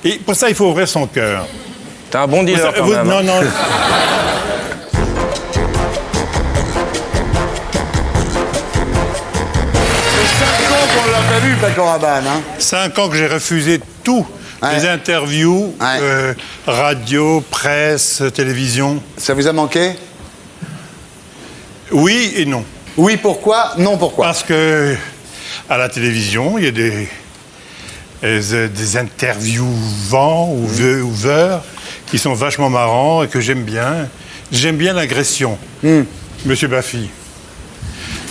Et pour ça, il faut ouvrir son cœur. T'es un bon dealer quand même. Non, non. On l'a pas vu, Paco Rabanne. 5 ans que j'ai refusé tout. Ouais. Les interviews, ouais. Radio, presse, télévision. Ça vous a manqué? Oui et non. Oui, pourquoi? Non, pourquoi? Parce que à la télévision, il y a des interviewants ou ouveurs qui sont vachement marrants et que j'aime bien. J'aime bien l'agression, Monsieur Baffy.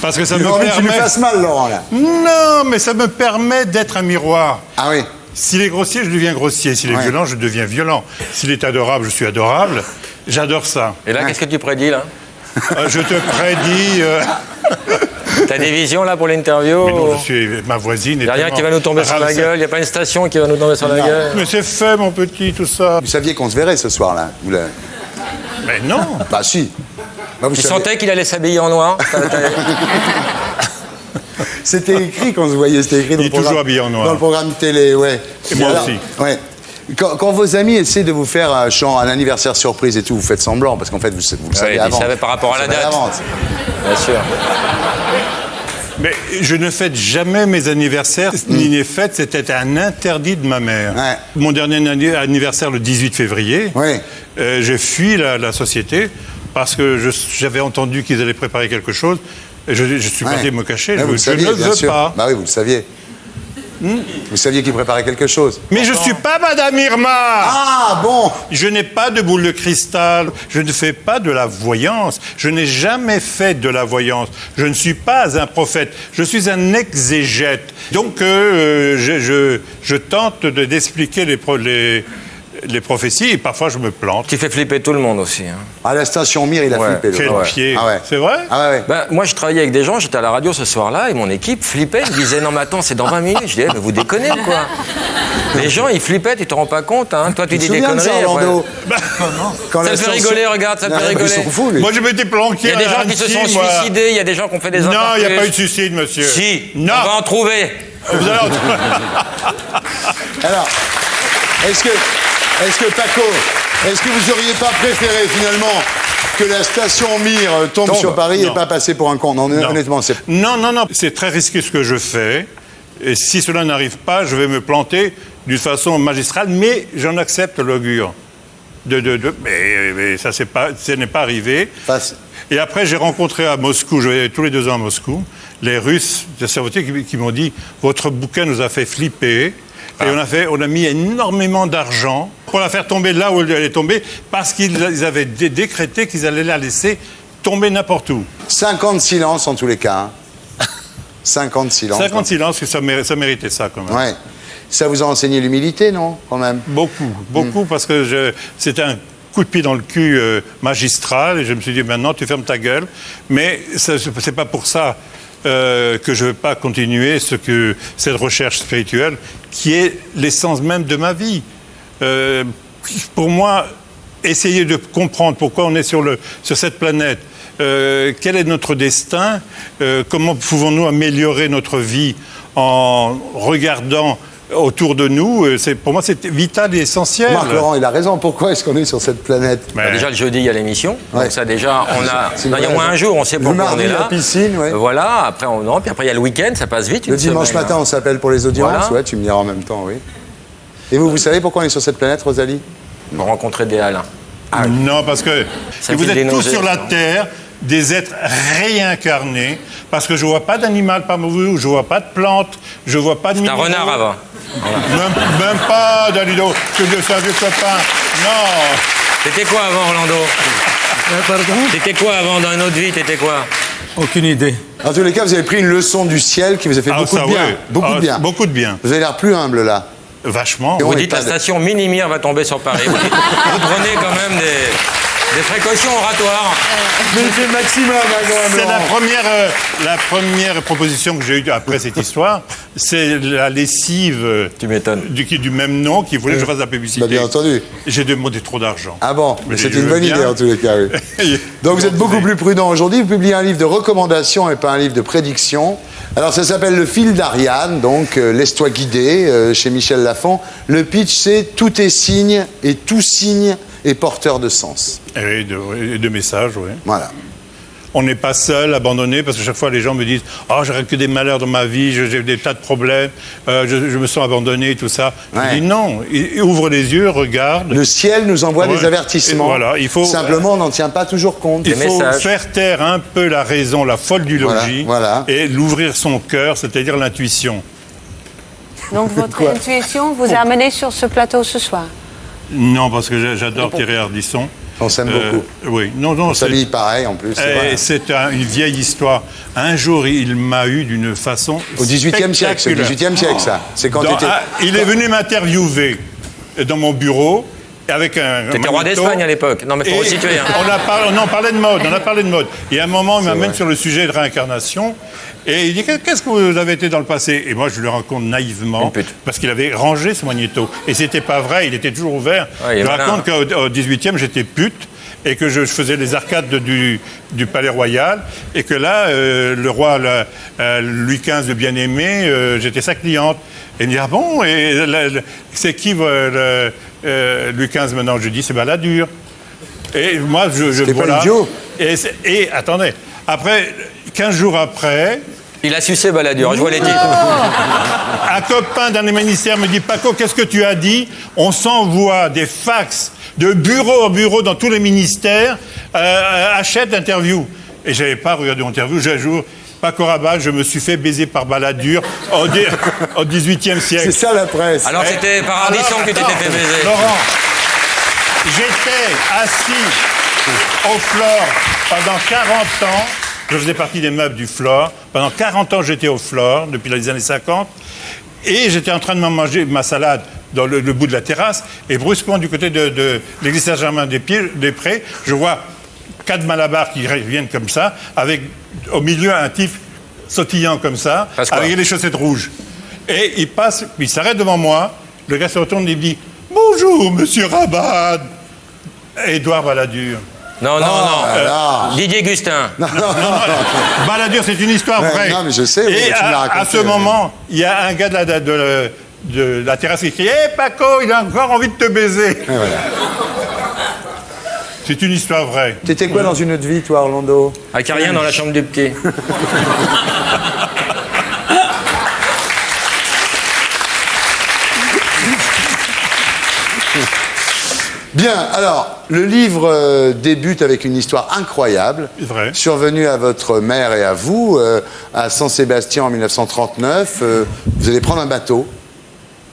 Parce que ça me permet... Tu lui fasses mal, Laurent, là. Non, mais ça me permet d'être un miroir. Ah oui. S'il est grossier, je deviens grossier. S'il est violent, je deviens violent. S'il est adorable, je suis adorable. J'adore ça. Et là, qu'est-ce que tu prédis, là? Je te prédis... T'as des visions, là, pour l'interview? Mais non, je suis ma voisine. Il n'y a rien qui va nous tomber sur la gueule? Il n'y a pas une station qui va nous tomber sur la gueule? Mais c'est fait, mon petit, tout ça. Vous saviez qu'on se verrait ce soir-là? Mais non. Bah si. Bah, tu sentais qu'il allait s'habiller en noir? C'était écrit quand se voyait, c'était écrit dans le programme. Il est toujours habillé en noir. Dans le programme télé, ouais. Et moi aussi. Ouais. Quand vos amis essaient de vous faire un anniversaire surprise et tout, vous faites semblant, parce qu'en fait, vous le savez avant. Vous savez par rapport à la date. Bien sûr. Mais je ne fête jamais mes anniversaires, ni les fêtes, c'était un interdit de ma mère. Ouais. Mon dernier anniversaire, le 18 février, j'ai fui la société parce que j'avais entendu qu'ils allaient préparer quelque chose. Et je suis parti me cacher. Ouais, je ne veux pas. Bah oui, vous le saviez. Vous saviez qu'il préparait quelque chose. Mais je ne suis pas Madame Irma. Ah bon. Je n'ai pas de boule de cristal. Je ne fais pas de la voyance. Je n'ai jamais fait de la voyance. Je ne suis pas un prophète. Je suis un exégète. Donc je tente d'expliquer les prophéties et parfois je me plante. Tu fais flipper tout le monde aussi. Hein. À la station Mir, il a flippé. Quel pied. Ah ouais. C'est vrai? Ah ouais. Ben, moi, je travaillais avec des gens, j'étais à la radio ce soir-là et mon équipe flippait. Ils me disaient non, mais attends, c'est dans 20 minutes. Je disais, mais vous déconnez quoi? Les gens, ils flippaient, tu te rends pas compte. Hein. Toi, tu dis des conneries. Ça me fait rigoler, regarde, ça me fait rigoler. Fous, moi, je m'étais planqué. Il y a des gens qui se sont suicidés, il y a des gens qui ont fait des Non, il n'y a pas eu de suicide, monsieur. Si, non. On va en trouver. Vous allez en trouver. Alors, est-ce que Paco, est-ce que vous auriez pas préféré finalement que la station Mir tombe sur Paris et pas passer pour un con? Non, honnêtement, c'est... Non, c'est très risqué ce que je fais. Et si cela n'arrive pas, je vais me planter d'une façon magistrale, mais j'en accepte l'augure. Mais ça n'est pas arrivé. Et après, j'ai rencontré à Moscou, je vais tous les 2 ans à Moscou, les Russes de Servotier qui m'ont dit « Votre bouquin nous a fait flipper ». Et on a mis énormément d'argent pour la faire tomber là où elle est tombée, parce qu'ils avaient décrété qu'ils allaient la laisser tomber n'importe où. 5 ans de silence en tous les cas. 5 ans de silence. 5 ans de silence, ça méritait ça quand même. Ouais. Ça vous a enseigné l'humilité, non, quand même? Beaucoup, parce que c'était un coup de pied dans le cul magistral, et je me suis dit, maintenant, tu fermes ta gueule. Mais c'est pas pour ça que je ne veux pas continuer cette recherche spirituelle qui est l'essence même de ma vie. Pour moi, essayer de comprendre pourquoi on est sur cette planète, quel est notre destin, comment pouvons-nous améliorer notre vie en regardant autour de nous, pour moi c'est vital et essentiel. Marc Laurent, il a raison. Pourquoi est-ce qu'on est sur cette planète? Déjà le jeudi il y a l'émission, donc ça déjà il y a moins un jour, on sait pourquoi on est là. La piscine, voilà, après puis après il y a le week-end, ça passe vite. Le dimanche matin on s'appelle pour les audiences, voilà. Tu me diras en même temps, oui. Et vous savez pourquoi on est sur cette planète, Rosalie? Pour rencontrer des Alains. Non, parce que vous êtes tous sur la Terre, des êtres réincarnés, parce que je ne vois pas d'animal parmi vous, je ne vois pas de plantes, je ne vois pas de minéraux. C'est un renard avant. Même pas, Dalido, que je suis un vieux copain. Non. T'étais quoi avant, Orlando? Pardon? T'étais quoi avant, dans une autre vie, t'étais quoi? Aucune idée. En tous les cas, vous avez pris une leçon du ciel qui vous a fait beaucoup de bien. Ouais. Beaucoup de bien. Vous avez l'air plus humble, là. Vachement. Vous dites la station Mini-Mir va tomber sur Paris. Vous prenez quand même des précautions oratoires. Mais c'est le maximum, c'est la première proposition que j'ai eue après cette histoire. C'est la lessive du même nom qui voulait que je fasse la publicité. Bah, bien entendu. J'ai demandé trop d'argent. Ah bon? Mais c'est une bonne idée en tous les cas, oui. Donc vous êtes beaucoup plus prudent aujourd'hui. Vous publiez un livre de recommandations et pas un livre de prédictions. Alors ça s'appelle Le fil d'Ariane, donc laisse-toi guider, chez Michel Lafon. Le pitch, c'est tout est signe et tout signe est porteur de sens. Et de messages, oui. Voilà. On n'est pas seul, abandonné, parce que chaque fois les gens me disent « Oh, j'aurais que des malheurs dans ma vie, j'ai des tas de problèmes, je me sens abandonné, tout ça. Ouais. » Je dis non, ouvre les yeux, regarde. Le ciel nous envoie des avertissements. Voilà, il faut, simplement, on n'en tient pas toujours compte. Il faut faire taire un peu la raison, la folle du logis, et l'ouvrir son cœur, c'est-à-dire l'intuition. Donc votre intuition vous a amené sur ce plateau ce soir? Non, parce que j'adore Thierry Ardisson. On s'aime beaucoup. Oui, non, on s'habille pareil en plus. C'est une vieille histoire. Un jour, il m'a eu d'une façon. Au XVIIIe siècle, c'est le XVIIIe siècle, ça. C'est quand il est venu m'interviewer dans mon bureau. T'étais roi d'Espagne à l'époque. Non, mais faut resituer. Hein. On parlait de mode. On a parlé de mode. Et à un moment, il m'amène sur le sujet de réincarnation. Et il dit, qu'est-ce que vous avez été dans le passé? Et moi, je lui raconte naïvement, parce qu'il avait rangé ce magnéto. Et c'était pas vrai, il était toujours ouvert. Ouais, je raconte qu'au 18e, j'étais pute, et que je faisais les arcades du Palais Royal, et que là, le roi Louis XV de bien-aimé, j'étais sa cliente. Et il me dit, ah bon, et c'est qui Louis XV maintenant? Je dis, c'est Balladur. Et moi, c'était pas idiot. Et attendez, après, 15 jours après... Il a sucé Balladur, je vois les titres. Un copain d'un des ministères me dit, Paco, qu'est-ce que tu as dit? On s'envoie des fax de bureau en bureau dans tous les ministères, achète interview. Et je n'avais pas regardé l'interview, j'ai un jour... Paco Rabanne, je me suis fait baiser par Balladur au XVIIIe siècle. C'est ça la presse. Alors c'était par Ardisson que tu t'étais fait baiser. Laurent, j'étais assis au Flore pendant 40 ans. Je faisais partie des meubles du Flore. Pendant 40 ans, j'étais au Flore, depuis les années 50. Et j'étais en train de manger ma salade dans le bout de la terrasse. Et brusquement, du côté de l'église Saint-Germain-des-Prés, je vois 4 malabars qui viennent comme ça, avec au milieu un type sautillant comme ça, avec les chaussettes rouges. Et il passe, puis il s'arrête devant moi, le gars se retourne et il dit « Bonjour, monsieur Rabanne !» Édouard Balladur. Non. Didier Gustin. Non. Balladur, c'est une histoire vraie. Non, mais je sais. Et à ce moment, il y a un gars de la terrasse qui crie « Hé, Paco, il a encore envie de te baiser !» C'est une histoire vraie. T'étais quoi dans une autre vie, toi, Orlando? Acarien dans la chambre du petit. Bien, alors, le livre débute avec une histoire incroyable, survenue à votre mère et à vous, à Saint-Sébastien en 1939. Vous allez prendre un bateau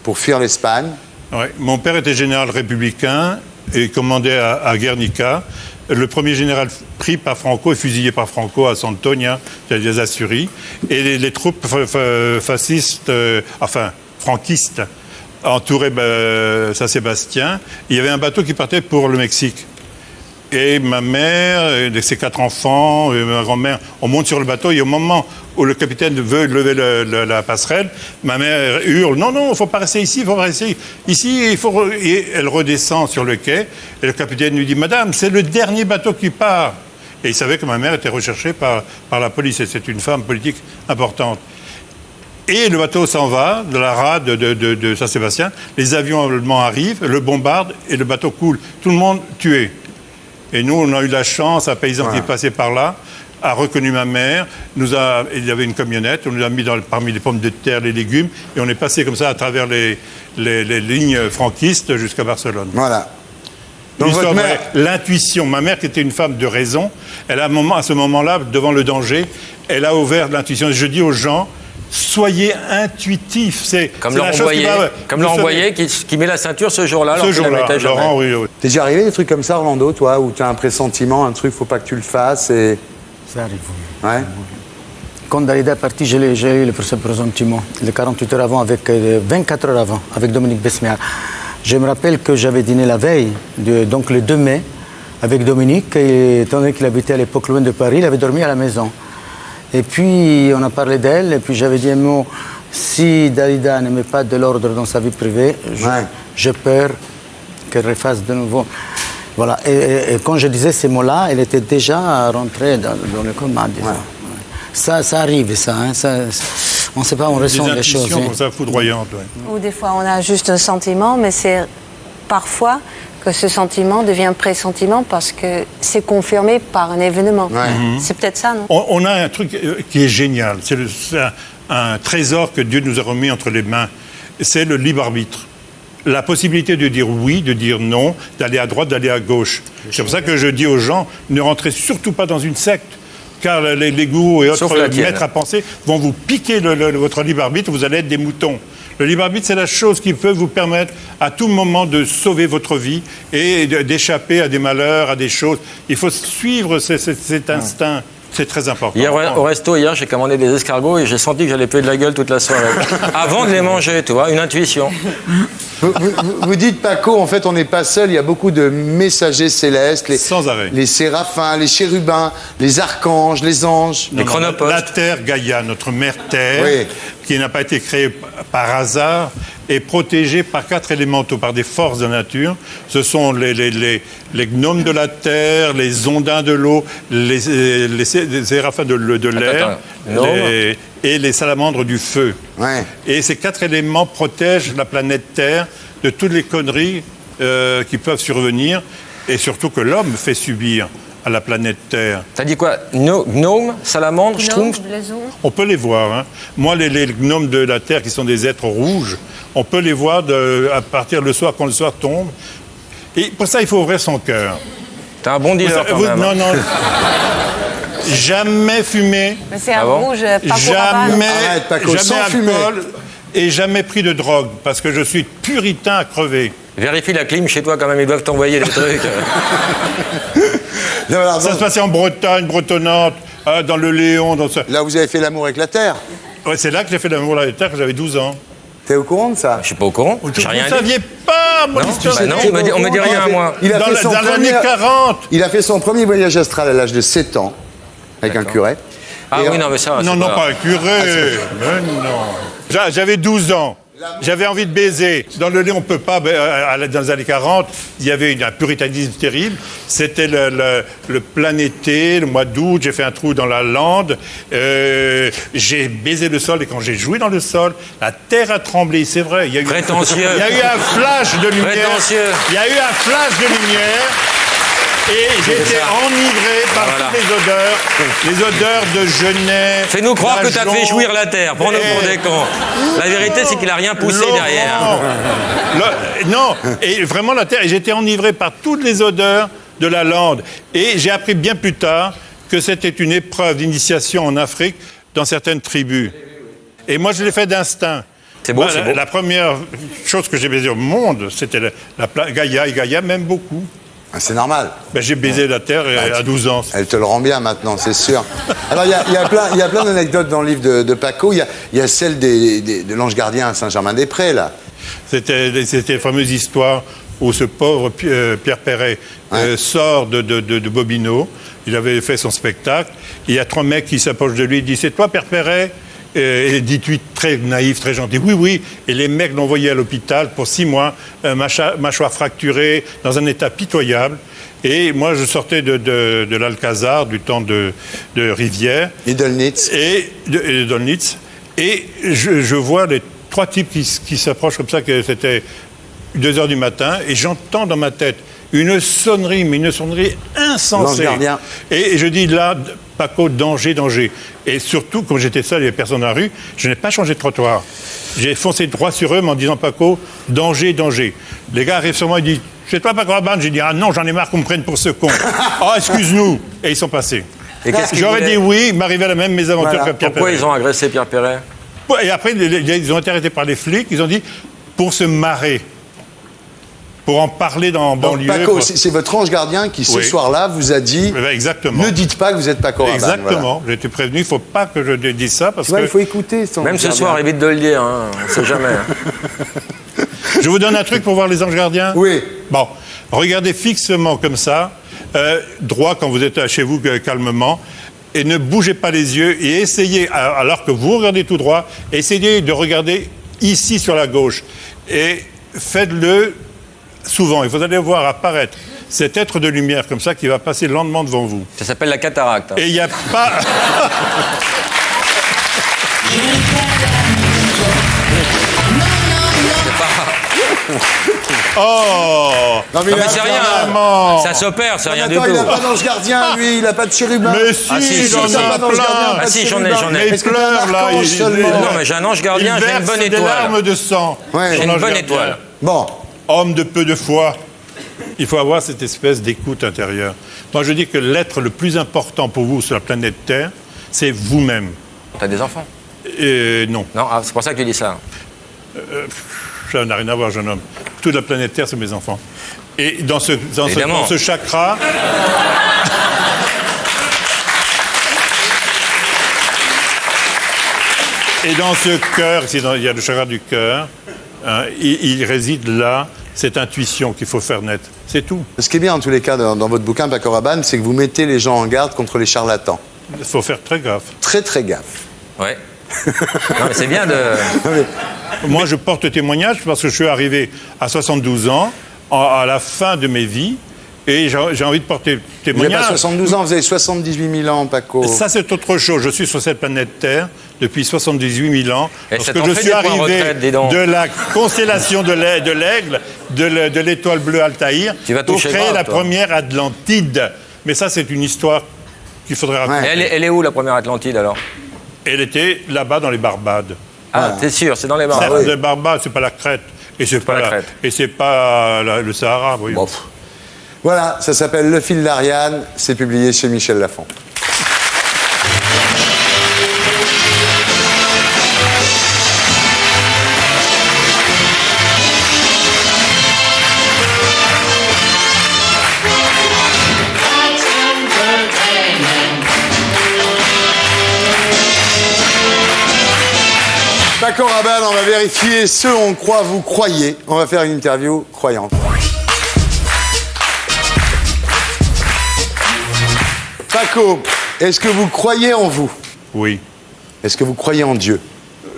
pour fuir l'Espagne. Ouais. Mon père était général républicain et commandait à Guernica. Le premier général pris par Franco et fusillé par Franco à Santonia, c'est les Asturies. Et les troupes fascistes, franquistes, entouraient Saint-Sébastien. Il y avait un bateau qui partait pour le Mexique. Et ma mère, et ses 4 enfants, et ma grand-mère, on monte sur le bateau et au moment où le capitaine veut lever la passerelle, ma mère hurle « Non, il ne faut pas rester ici, il faut rester ici. Et elle redescend sur le quai et le capitaine lui dit « Madame, c'est le dernier bateau qui part. » Et il savait que ma mère était recherchée par la police et c'est une femme politique importante. Et le bateau s'en va de la rade de Saint-Sébastien. Les avions allemands arrivent, le bombardent et le bateau coule. Tout le monde tué. Et nous, on a eu la chance, un paysan qui est passé par là, a reconnu ma mère, il y avait une camionnette, on nous a mis parmi les pommes de terre, les légumes, et on est passé comme ça à travers les lignes franquistes jusqu'à Barcelone. Voilà. Donc votre mère... L'intuition, ma mère qui était une femme de raison, elle a à ce moment-là, devant le danger, elle a ouvert l'intuition. Je dis aux gens, soyez intuitifs. C'est comme Laurent Boyer qui met la ceinture ce jour-là. Ce jour-là, Laurent, oui. T'es déjà arrivé des trucs comme ça, Orlando, toi, où tu as un pressentiment, un truc, faut pas que tu le fasses et... Ça arrive. Ouais. Quand Dalida est parti, j'ai eu le pressentiment. Les 48 heures avant, 24 heures avant, avec Dominique Besméard. Je me rappelle que j'avais dîné la veille, donc le 2 mai, avec Dominique, et étant donné qu'il habitait à l'époque loin de Paris, il avait dormi à la maison. Et puis, on a parlé d'elle, et puis j'avais dit un mot, si Dalida ne met pas de l'ordre dans sa vie privée, j'ai peur qu'elle refasse de nouveau. Voilà, et quand je disais ces mots-là, elle était déjà rentrée dans le coma. ça arrive, ça. Hein, on ne sait pas, on ressent les choses. Des intuitions foudroyantes, ouais. Ou des fois, on a juste un sentiment, mais c'est parfois que ce sentiment devient pressentiment parce que c'est confirmé par un événement. Ouais. C'est peut-être ça, non? On a un truc qui est génial. C'est un trésor que Dieu nous a remis entre les mains. C'est le libre arbitre. La possibilité de dire oui, de dire non, d'aller à droite, d'aller à gauche. C'est pour ça que je dis aux gens, ne rentrez surtout pas dans une secte, car les gourous et autres maîtres à penser vont vous piquer votre libre arbitre, vous allez être des moutons. Le libre arbitre, c'est la chose qui peut vous permettre à tout moment de sauver votre vie et d'échapper à des malheurs, à des choses. Il faut suivre cet instinct. C'est très important. Hier, au resto, j'ai commandé des escargots et j'ai senti que j'allais puer de la gueule toute la soirée. Avant de les manger, tu vois, une intuition. Vous dites, Paco, en fait, on n'est pas seul. Il y a beaucoup de messagers célestes. Sans arrêt. Les séraphins, les chérubins, les archanges, les anges. Les chronopostes. La Terre, Gaïa, notre mère Terre, Oui. qui n'a pas été créée par hasard, est protégée par 4 élémentaux, par des forces de nature. Ce sont les gnomes de la terre, les ondins de l'eau, les séraphins de l'air et les salamandres du feu. Ouais. Et ces 4 éléments protègent la planète Terre de toutes les conneries qui peuvent survenir et surtout que l'homme fait subir à la planète Terre. T'as dit quoi? Gnome, salamandre, schtroumpf? On peut les voir. Hein. Moi, les gnomes de la Terre, qui sont des êtres rouges, on peut les voir à partir le soir, quand le soir tombe. Et pour ça, il faut ouvrir son cœur. T'es un bon dealer quand même. Non. Jamais fumé. Mais c'est un rouge, pas Jamais, Arrête, Paco, sans alcool et jamais pris de drogue, parce que je suis puritain à crever. Vérifie la clim chez toi quand même, ils doivent t'envoyer des trucs. Non, alors, Ça se passait en Bretagne, bretonnante, dans le Léon. là, vous avez fait l'amour avec la terre. Ouais, c'est là que j'ai fait l'amour avec la Terre, quand j'avais 12 ans. T'es au courant de ça? Je suis pas au courant. Vous J'ai rien ne dit. saviez pas, mon histoire. Bah non, on me dit rien à moi. Il a Dans fait son l'année premier- 40. Il a fait son premier voyage astral à l'âge de 7 ans, avec un curé. Ah Et oui, non, mais ça. Non, c'est non, pas un curé. Mais non. J'avais 12 ans. J'avais envie de baiser. Dans le lait, on ne peut pas. Dans les années 40, il y avait un puritanisme terrible. C'était le plein été, le mois d'août. J'ai fait un trou dans la lande. J'ai baisé le sol. Et quand j'ai joué dans le sol, la terre a tremblé. C'est vrai. Il y a eu, Prétentieux. Il y a eu un flash de lumière. Prétentieux. Il y a eu un flash de lumière. Et j'étais enivré par toutes les odeurs de genêt. Fais-nous croire que t'as d'ajonc. fait jouir la terre. Prends-nous pour des cons. La vérité, c'est qu'il a rien poussé Laurent. derrière. Non, et vraiment la terre. Et j'étais enivré par toutes les odeurs de la lande. Et j'ai appris bien plus tard que c'était une épreuve d'initiation en Afrique dans certaines tribus. Et moi, je l'ai fait d'instinct. C'est beau, c'est beau. La première chose que j'ai baisée au monde, c'était Gaïa. Et Gaïa m'aime beaucoup. Ah, c'est normal. J'ai baisé la terre à 12 ans. Elle te le rend bien maintenant, c'est sûr. Alors, il y a plein d'anecdotes dans le livre de Paco. Il y a celle de l'ange gardien à Saint-Germain-des-Prés, là. C'était la fameuse histoire où ce pauvre Pierre Perret sort de Bobino. Il avait fait son spectacle. Il y a 3 mecs qui s'approchent de lui et disent « C'est toi, Pierre Perret ?» Et dit-lui très naïf, très gentil, oui. Et les mecs l'ont envoyé à l'hôpital pour 6 mois, mâchoire fracturée, dans un état pitoyable. Et moi, je sortais de l'Alcazar, du temps de Rivière. Et Dolnitz. Et de Dolnitz. Et je vois les 3 types qui s'approchent comme ça, que c'était 2 heures du matin, et j'entends dans ma tête une sonnerie, mais une sonnerie insensée. L'ange gardien. Et je dis là, Paco, danger. Et surtout, comme j'étais seul, il n'y avait personne dans la rue, je n'ai pas changé de trottoir. J'ai foncé droit sur eux en disant, Paco, danger. Les gars arrivent sur moi et disent, c'est toi Paco Rabanne? J'ai dit, ah non, j'en ai marre qu'on me prenne pour ce con. Ah, excuse-nous. Et ils sont passés. Et qu'est-ce qu'ils J'aurais voulaient dit oui, il m'arrivait la même mésaventure Voilà. que Pierre Pourquoi Perret. ils ont agressé Pierre Perret? Et après, ils ont été arrêtés par les flics, ils ont dit, pour se marrer. Pour en parler dans Donc, banlieue. Paco, c'est votre ange gardien qui, ce Oui. soir-là, vous a dit Exactement. ne dites pas que vous êtes Paco Rabanne. Exactement. J'ai été prévenu, il ne faut pas que je dise ça parce Voilà. que. Il faut écouter son Même ange ce gardien. soir, évite de le dire, hein. On sait jamais. Hein. Je vous donne un truc pour voir les anges gardiens. Oui. Bon, regardez fixement comme ça, droit quand vous êtes chez vous calmement, et ne bougez pas les yeux et essayez, alors que vous regardez tout droit, essayez de regarder ici sur la gauche et faites-le souvent. Et vous allez voir apparaître cet être de lumière comme ça qui va passer lentement devant vous. Ça s'appelle la cataracte. Et il n'y a pas. Oh Non, Non, mais c'est rien. Vraiment. Ça s'opère, c'est rien du Attends, tout. il n'a pas d'ange gardien, lui, il n'a pas de chérubin. Mais si, Ah, si, j'en si, ai si. un plein. Ah si, j'en ai. Mais il Est-ce que t'as pleure, un là. archange seulement Non, mais j'ai un ange gardien, j'ai une verse bonne des étoile. larmes de sang. Ouais. J'ai Son une ange bonne gardien. étoile. Bon, Homme de peu de foi, il faut avoir cette espèce d'écoute intérieure. Moi, je dis que l'être le plus important pour vous sur la planète Terre, c'est vous-même. T'as des enfants? Et non, Non, ah, c'est pour ça que tu dis ça. ça n'a rien à voir, jeune homme. Toute la planète Terre, c'est mes enfants. Et dans Évidemment. dans ce chakra... Et dans ce cœur, il y a le chakra du cœur, hein, il réside là cette intuition qu'il faut faire naître. C'est tout. ce qui est bien en tous les cas dans votre bouquin, Paco Rabanne, c'est que vous mettez les gens en garde contre les charlatans. Il faut faire très gaffe. Très très gaffe. Ouais. Non, mais c'est bien de... Moi, je porte témoignage parce que je suis arrivé à 72 ans, à la fin de mes vies, et j'ai envie de porter Vous n'avez témoignage. pas 72 ans, vous avez 78 000 ans, Paco. Ça, c'est autre chose. Je suis sur cette planète Terre depuis 78 000 ans. Et Parce ça que t'en je fait suis des points arrivé retraite, dis donc. de la constellation de l'aigle, de l'étoile bleue Altaïr, Tu vas pour toucher créer grave, la toi. première Atlantide. Mais ça, c'est une histoire qu'il faudrait raconter. Ouais. Elle est où, la première Atlantide, alors? Elle était là-bas dans les Barbades. Ah, t'es sûr, c'est dans les Certes, bars. les Barbades, c'est pas la Crète. Et c'est pas la Crète. Et c'est pas le Sahara. Oui. Bon. Voilà, ça s'appelle Le fil d'Ariane, c'est publié chez Michel Lafon. Paco Rabanne, on va vérifier ce on croit, vous croyez. On va faire une interview croyante. Paco, est-ce que vous croyez en vous? Oui. Est-ce que vous croyez en Dieu?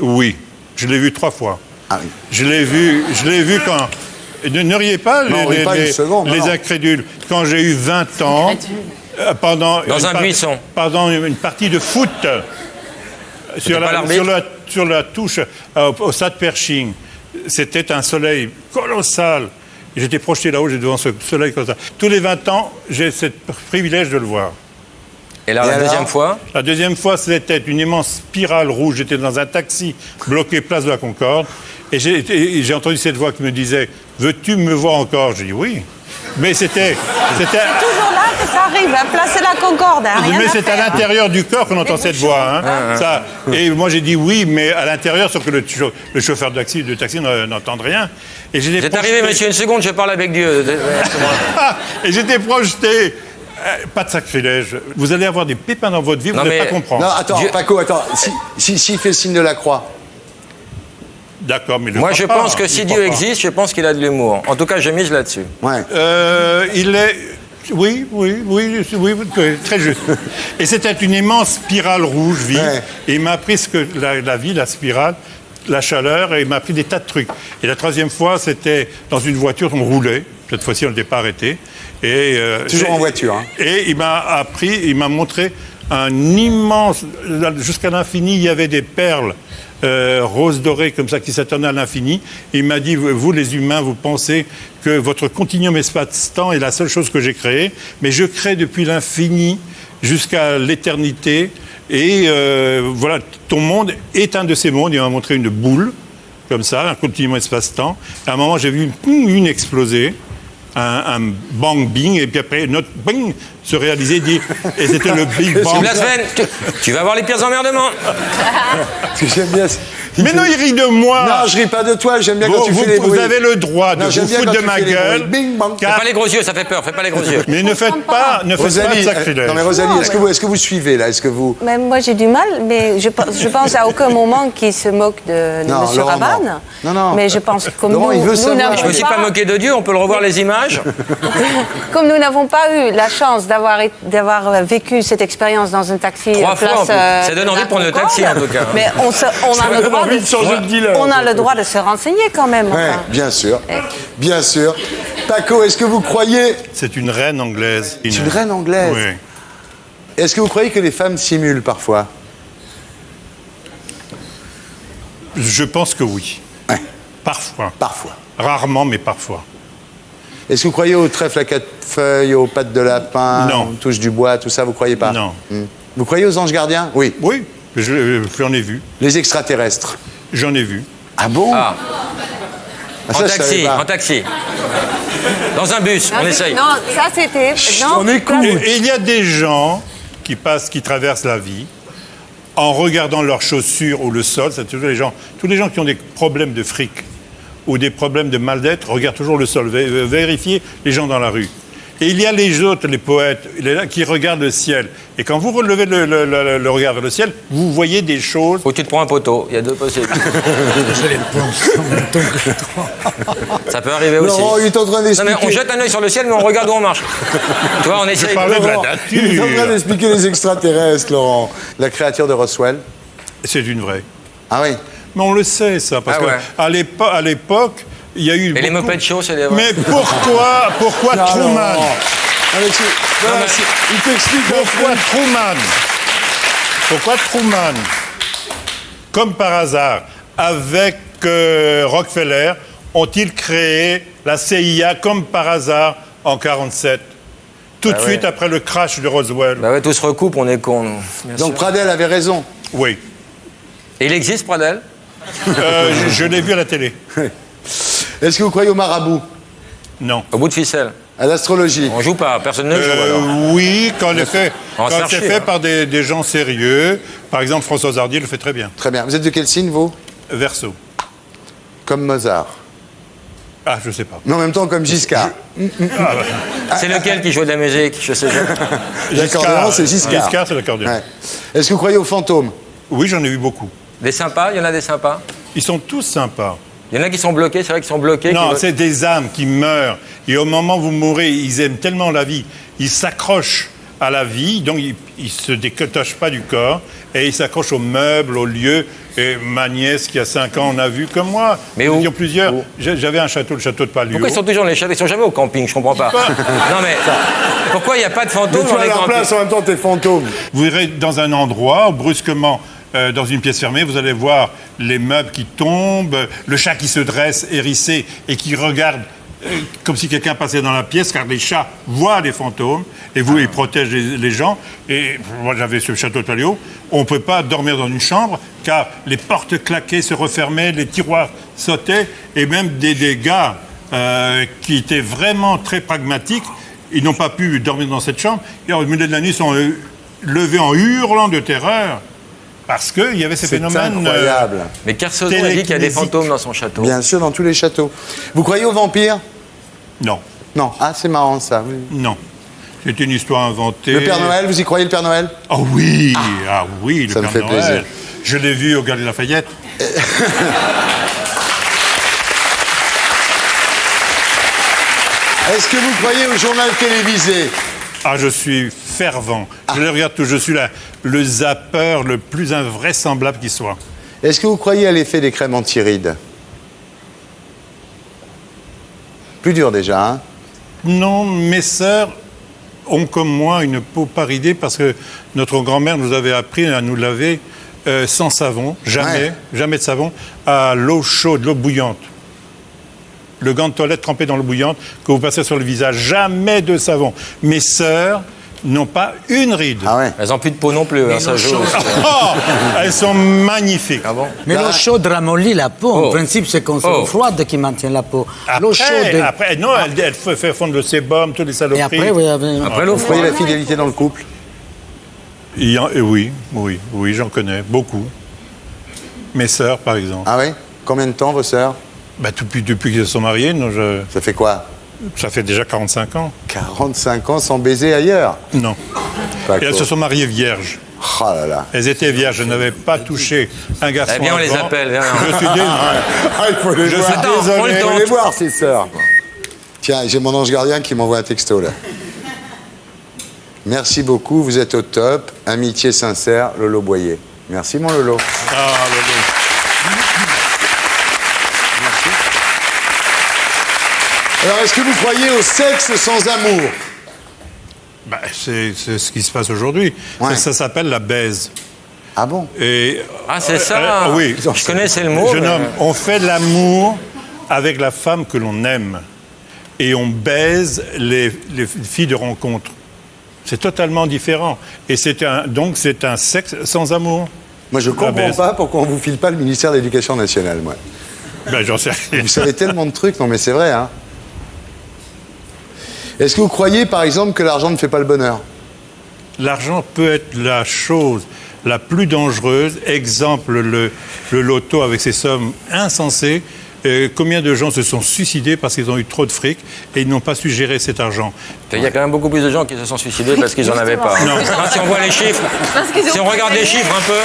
Oui. Je l'ai vu 3 fois. Ah oui. Je l'ai vu quand... Ne riez pas, Non, ris pas une seconde, les non. incrédules. Quand j'ai eu 20 ans, pendant Dans un buisson. Pendant une partie de foot, sur pas la, l'arbitre sur la touche au stade Pershing, c'était un soleil colossal. J'étais projeté là-haut, j'étais devant ce soleil colossal. Tous les 20 ans, j'ai ce privilège de le voir. Et là, Et la alors deuxième fois? La deuxième fois, c'était une immense spirale rouge. J'étais dans un taxi bloqué place de la Concorde. Et j'ai entendu cette voix qui me disait « Veux-tu me voir encore ?» J'ai dit « Oui ». Mais c'était Toujours là que ça arrive, à placer la Concorde. Hein, rien mais à c'est à faire. l'intérieur du corps qu'on entend cette voix. Hein. Ça, et moi, j'ai dit oui, mais à l'intérieur, sauf que le chauffeur de taxi n'entend rien. Et j'étais Vous êtes projeté- arrivé, monsieur, une seconde, je parle avec Dieu. Et j'étais projeté. Pas de sacrilège. Vous allez avoir des pépins dans votre vie, vous Non, n'allez mais- pas comprendre. Non, attends, Dieu- Paco, attends. S'il fait signe de la croix, D'accord, mais Moi, je pense que si il Dieu croit pas. existe, je pense qu'il a de l'humour. En tout cas, je mise là-dessus. ouais. Il est. Oui, très juste. Et c'était une immense spirale rouge vive. Ouais. Et il m'a appris ce que la vie, la spirale, la chaleur, et il m'a appris des tas de trucs. Et la troisième fois, c'était dans une voiture, on roulait. Cette fois-ci, on n'était pas arrêté. Et, Toujours en voiture, hein. Et il m'a appris, il m'a montré un immense. Jusqu'à l'infini, il y avait des perles. Rose dorée comme ça qui s'attendaient à l'infini. Il m'a dit, vous les humains, vous pensez que votre continuum espace-temps est la seule chose que j'ai créée, mais je crée depuis l'infini jusqu'à l'éternité. Et voilà, ton monde est un de ces mondes. Il m'a montré une boule, comme ça, un continuum espace-temps. À un moment, j'ai vu une exploser. Un bang bing, et puis après notre bing se réalisait, et c'était le Big Bang. Blasphème, tu vas avoir les pires emmerdements. Ce que j'aime bien. Mais non, il rit de moi. Non, je ris pas de toi, j'aime bien quand tu fais les Vous bruits. avez le droit de Non, j'aime vous bien foutre quand de tu ma fais les gueule. bruits. Bing, bang. Fais pas les gros yeux, ça fait peur, fais pas les gros yeux. Mais ne faites pas de sacrilège. non mais Rosalie, est-ce que vous suivez là? Est-ce que vous... Mais moi, j'ai du mal, mais je pense à aucun moment qu'il se moque de Non, M. Laurent, Rabanne. non. Non. Mais je pense que comme Laurent, il veut nous savoir. n'avons Je me suis pas moqué de Dieu, on peut le revoir les images. Comme nous n'avons pas eu la chance d'avoir vécu cette expérience dans un taxi 3 fois, en plus. Ça donne de envie la de prendre le Concorde, taxi, en tout cas. Mais on a le droit envie de changer de dealer. on a le droit de se renseigner quand même. Ouais, enfin. bien sûr. Bien sûr. Paco, est-ce que vous croyez... C'est une reine anglaise. C'est une reine anglaise. Oui. Est-ce que vous croyez que les femmes simulent parfois? Je pense que oui. Ouais. Parfois. Parfois. Rarement, mais parfois. Est-ce que vous croyez aux trèfles à 4 feuilles, aux pattes de lapin, Non. aux touches du bois, tout ça, vous croyez pas? Non. Vous croyez aux anges gardiens? Oui. Oui, j'en ai vu. Les extraterrestres? J'en ai vu. Ah bon? Ah. Ah, ça, je savais pas. En taxi. Dans un bus, on essaye. Non, ça c'était. Non, on écoute. Et il y a des gens qui traversent la vie en regardant leurs chaussures ou le sol. C'est toujours tous les gens qui ont des problèmes de fric ou des problèmes de mal-d'être regardent toujours le sol. Vérifiez les gens dans la rue. Et il y a les autres, les poètes, qui regardent le ciel. Et quand vous relevez le regard vers le ciel, vous voyez des choses. Ou tu te prends un poteau, il y a 2 possibilités. Ça peut arriver aussi. Laurent, il est en train d'expliquer. Non, mais on jette un œil sur le ciel, mais on regarde où on marche. Tu vois, on essaye. Je parlais de la Laurent, il est en train nature. d'expliquer les extraterrestres, Laurent. La créature de Roswell. C'est une vraie. Ah oui. Mais on le sait, ça. Parce Ah ouais. qu'à l'époque, il y a eu. Et les mopettes chauds, c'est des vrais. Mais pourquoi Non, Truman Laurent. Il t'explique Pourquoi Truman, comme par hasard, avec Rockefeller, ont-ils créé la CIA comme par hasard en 1947, tout de suite après le crash de Roswell? Bah ouais, tout se recoupe, on est cons, nous. Bien Donc sûr. Pradel avait raison. Oui. Et il existe, Pradel? Je l'ai vu à la télé. Est-ce que vous croyez au marabout? Non. Au bout de ficelle. À l'astrologie? On joue pas, personne ne joue alors. Oui, quand On va c'est chercher, fait hein. par des gens sérieux. Par exemple, François Hardy le fait très bien. Très bien. Vous êtes de quel signe, vous? Verseau. Comme Mozart. Ah, je sais pas. Mais en même temps, comme Giscard. C'est lequel qui joue de la musique? Je sais pas. L'accordéon, c'est Giscard. Giscard, c'est l'accordéon. Ouais. Est-ce que vous croyez aux fantômes? Oui, j'en ai vu beaucoup. Des sympas? Il y en a des sympas? Ils sont tous sympas. Il y en a qui sont bloqués, c'est vrai qu'ils sont bloqués. Non, qui- c'est des âmes qui meurent. Et au moment où vous mourrez, ils aiment tellement la vie. Ils s'accrochent à la vie, donc ils ne se décotachent pas du corps. Et ils s'accrochent aux meubles, aux lieux. Et ma nièce, qui a 5 ans, en a vu comme moi. Mais Nous où? étions plusieurs. Où? J'avais un château, le château de Palluau. Pourquoi ils sont toujours dans les châteaux? Ils sont jamais au camping, je comprends pas. Non mais, pourquoi il n'y a pas de Mais fantômes tu dans as les leur campings? place, en même temps, t'es fantôme. Vous irez dans un endroit, brusquement, dans une pièce fermée, vous allez voir les meubles qui tombent, le chat qui se dresse, hérissé, et qui regarde comme si quelqu'un passait dans la pièce, car les chats voient les fantômes, et vous, ils protègent les gens. Et moi, j'avais ce château de Palluau, on ne peut pas dormir dans une chambre, car les portes claquaient, se refermaient, les tiroirs sautaient, et même des gars qui étaient vraiment très pragmatiques, ils n'ont pas pu dormir dans cette chambre, et au milieu de la nuit, ils sont levés en hurlant de terreur, parce qu'il y avait ces C'est phénomènes... incroyable. Mais Kersozon a dit qu'il y a des fantômes dans son château. Bien sûr, dans tous les châteaux. Vous croyez aux vampires? Non, Non. Ah, c'est marrant, ça. Oui. non. C'est une histoire inventée. Le Père Noël, vous y croyez, le Père Noël? Oh oui, ah oui, le Ça me Père fait Noël. plaisir. Je l'ai vu au Galeries Lafayette. Est-ce que vous croyez au journal télévisé? Ah, je suis fervent. Je le regarde tout. Je suis le zappeur le plus invraisemblable qui soit. Est-ce que vous croyez à l'effet des crèmes anti-rides? Plus dur déjà, hein? Non, mes sœurs ont comme moi une peau pas ridée parce que notre grand-mère nous avait appris à nous laver sans savon, jamais, Ouais. jamais de savon, à l'eau chaude, l'eau bouillante. Le gant de toilette trempé dans l'eau bouillante que vous passez sur le visage, jamais de savon. Mes sœurs n'ont pas une ride. Ah ouais. Elles n'ont plus de peau non plus, hein, ça joue. Oh, elles sont magnifiques. Ah bon? Mais l'eau chaude ramollit la peau. Oh. En principe, c'est quand c'est Oh. l'eau froide qui maintient la peau. L'eau chaude. Après, non, elle fait fondre le sébum, toutes les Et saloperies. après, oui, Après l'eau Vous croyez froide. la fidélité dans le couple? Oui, j'en connais, beaucoup. Mes sœurs, par exemple. Ah oui? Combien de temps, vos sœurs? Bah, depuis qu'ils se sont mariés, Ça fait quoi? ça fait déjà 45 ans. 45 ans sans baiser ailleurs? Non. Pas Et elles quoi. se sont mariées vierges. Oh là là. Elles étaient vierges, je n'avais pas touché un garçon. Eh bien, on les avant. appelle, viens. Je suis désolé. Ah, il faut les Je voir. suis Attends, prends désolé. le Il temps. faut les voir, ces sœurs. Tiens, j'ai mon ange gardien qui m'envoie un texto, là. Merci beaucoup, vous êtes au top. Amitié sincère, Lolo Boyer. Merci, mon Lolo. Ah, Lolo. Alors, est-ce que vous croyez au sexe sans amour? Bah, c'est ce qui se passe aujourd'hui. Ouais. Ça s'appelle la baise. Ah bon? C'est ça. Oui. Je connaissais le mot. Jeune homme, on fait l'amour avec la femme que l'on aime. Et on baise les filles de rencontre. C'est totalement différent. Et donc c'est un sexe sans amour. Moi, je comprends pas pourquoi on vous file pas le ministère de l'Éducation nationale, moi. J'en sais rien. Vous savez tellement de trucs, non mais c'est vrai, hein. Est-ce que vous croyez, par exemple, que l'argent ne fait pas le bonheur? L'argent peut être la chose la plus dangereuse. Exemple, le loto avec ses sommes insensées. Combien de gens se sont suicidés parce qu'ils ont eu trop de fric et ils n'ont pas su gérer cet argent? Il y a quand même beaucoup plus de gens qui se sont suicidés parce qu'ils n'en avaient pas. Non. Si on voit les chiffres, si on regarde les chiffres un peu...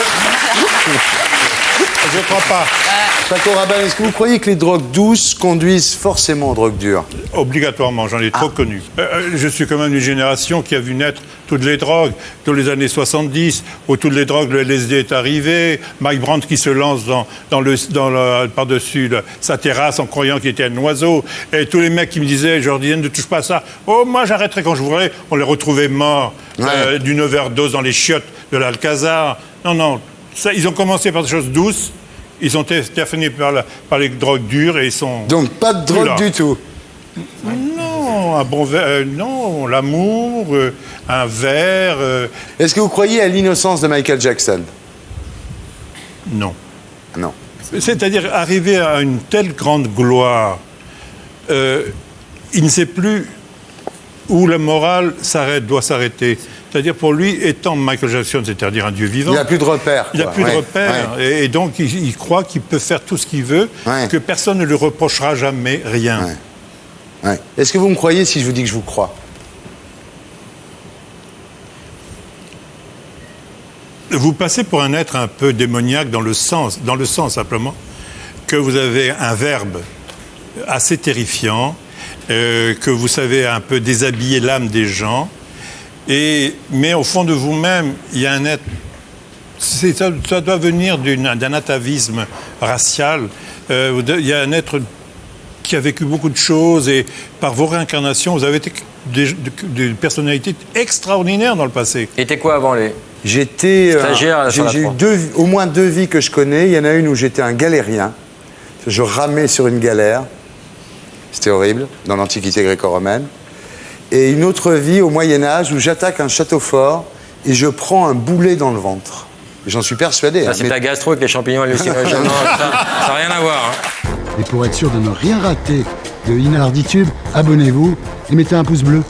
Je ne crois pas. Paco Rabanne, est-ce que vous croyez que les drogues douces conduisent forcément aux drogues dures? Obligatoirement, j'en ai trop connu. Je suis quand même une génération qui a vu naître toutes les drogues, dans les années 70, où toutes les drogues, le LSD est arrivé, Mike Brandt qui se lance par-dessus sa terrasse en croyant qu'il était un oiseau, et tous les mecs qui me disaient, je leur disais, ne touche pas à ça. Oh, moi j'arrêterai quand je voudrais. On les retrouvait morts d'une overdose dans les chiottes de l'Alcazar. Non, ça, ils ont commencé par des choses douces. Ils ont été terminés par les drogues dures et ils sont... Donc pas de drogue du tout? Non, un bon verre, non, l'amour, un verre... Est-ce que vous croyez à l'innocence de Michael Jackson? Non. Non. C'est-à-dire, arriver à une telle grande gloire, il ne sait plus où la morale doit s'arrêter. C'est-à-dire, pour lui, étant Michael Jackson, c'est-à-dire un dieu vivant... Il n'a plus de repères. Il n'a plus de repères. Et donc, il croit qu'il peut faire tout ce qu'il veut, que personne ne lui reprochera jamais rien. Est-ce que vous me croyez si je vous dis que je vous crois? Vous passez pour un être un peu démoniaque dans le sens simplement, que vous avez un verbe assez terrifiant, que vous savez un peu déshabiller l'âme des gens, mais au fond de vous-même, il y a un être... Ça doit venir d'un atavisme racial. Il y a un être qui a vécu beaucoup de choses et par vos réincarnations, vous avez été des personnalités extraordinaires dans le passé. Et t'es quoi avant les... J'étais... j'ai eu au moins 2 vies que je connais. Il y en a une où j'étais un galérien. Je ramais sur une galère. C'était horrible, dans l'Antiquité gréco-romaine. Et une autre vie au Moyen-Âge où j'attaque un château fort et je prends un boulet dans le ventre. J'en suis persuadé. Ça, c'est ta gastro avec les champignons hallucinogènes. Non, ça n'a rien à voir. Et pour être sûr de ne rien rater de Inarditube, abonnez-vous et mettez un pouce bleu.